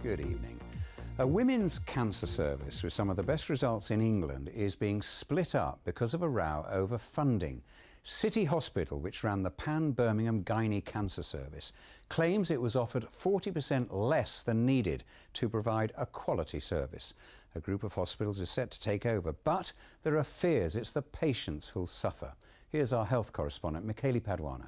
Good evening. A women's cancer service with some of the best results in England is being split up because of a row over funding. City Hospital, which ran the Birmingham Gynae Cancer Service, claims it was offered 40% less than needed to provide a quality service. A group of hospitals is set to take over, but there are fears it's the patients who'll suffer. Here's our health correspondent, Michaeli Paduano.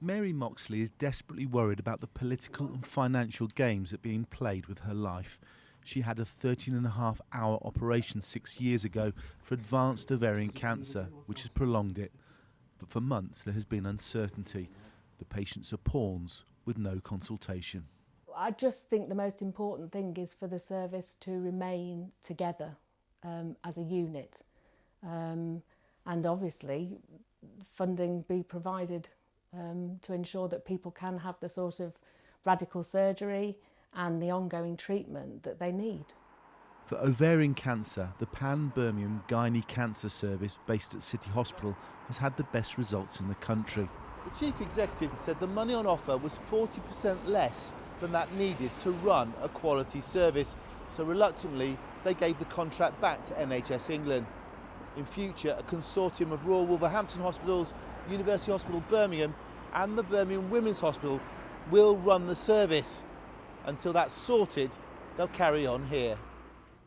Mary Moxley is desperately worried about the political and financial games that are being played with her life. She had a 13.5-hour operation 6 years ago for advanced ovarian cancer, which has prolonged it. But for months there has been uncertainty. The patients are pawns with no consultation. I just think the most important thing is for the service to remain together as a unit, and obviously funding be provided to ensure that people can have the sort of radical surgery and the ongoing treatment that they need. For ovarian cancer, the Birmingham Gynae Cancer Service, based at City Hospital, has had the best results in the country. The chief executive said the money on offer was 40% less than that needed to run a quality service, so reluctantly they gave the contract back to NHS England. In future, a consortium of Royal Wolverhampton Hospitals, University Hospital Birmingham and the Birmingham Women's Hospital will run the service. Until that's sorted, they'll carry on here.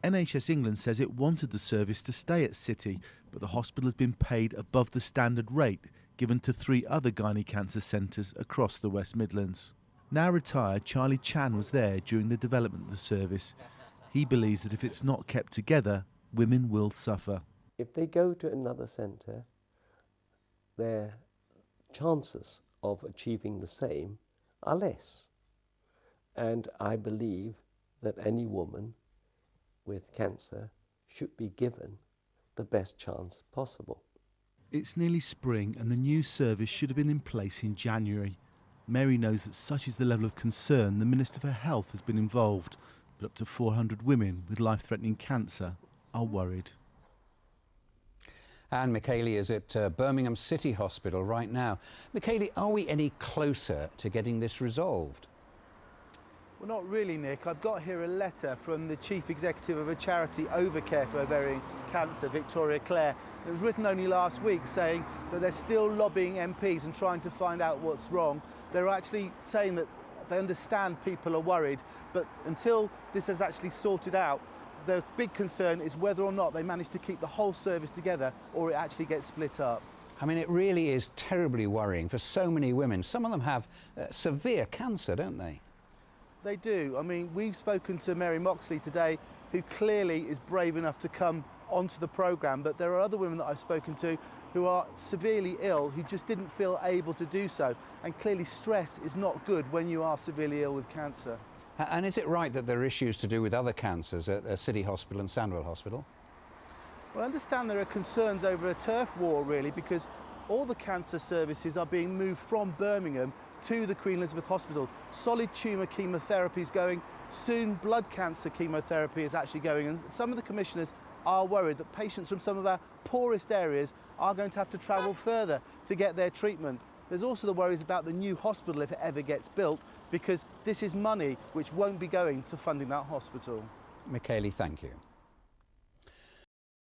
NHS England says it wanted the service to stay at City, but the hospital has been paid above the standard rate given to 3 other gynae cancer centres across the West Midlands. Now retired, Charlie Chan was there during the development of the service. He believes that if it's not kept together, women will suffer. If they go to another centre, their chances of achieving the same are less. And I believe that any woman with cancer should be given the best chance possible. It's nearly spring and the new service should have been in place in January. Mary knows that such is the level of concern the Minister for Health has been involved, but up to 400 women with life-threatening cancer are worried. And Michaeli is at Birmingham City Hospital right now. Michaeli, are we any closer to getting this resolved? Well, not really, Nick. I've got here a letter from the chief executive of a charity, Overcare for Ovarian Cancer, Victoria Clare. It was written only last week saying that they're still lobbying MPs and trying to find out what's wrong. They're actually saying that they understand people are worried, but until this is actually sorted out, the big concern is whether or not they manage to keep the whole service together or it actually gets split up. I mean, it really is terribly worrying for so many women. Some of them have severe cancer, don't they? They do. I mean, we've spoken to Mary Moxley today, who clearly is brave enough to come onto the programme, but there are other women that I've spoken to who are severely ill, who just didn't feel able to do so. And clearly stress is not good when you are severely ill with cancer. And is it right that there are issues to do with other cancers at City Hospital and Sandwell Hospital? Well, I understand there are concerns over a turf war, really, because all the cancer services are being moved from Birmingham to the Queen Elizabeth Hospital. Solid tumour chemotherapy is going, soon blood cancer chemotherapy is actually going, and some of the commissioners are worried that patients from some of our poorest areas are going to have to travel further to get their treatment. There's also the worries about the new hospital if it ever gets built, because this is money which won't be going to funding that hospital. Michaeli, thank you.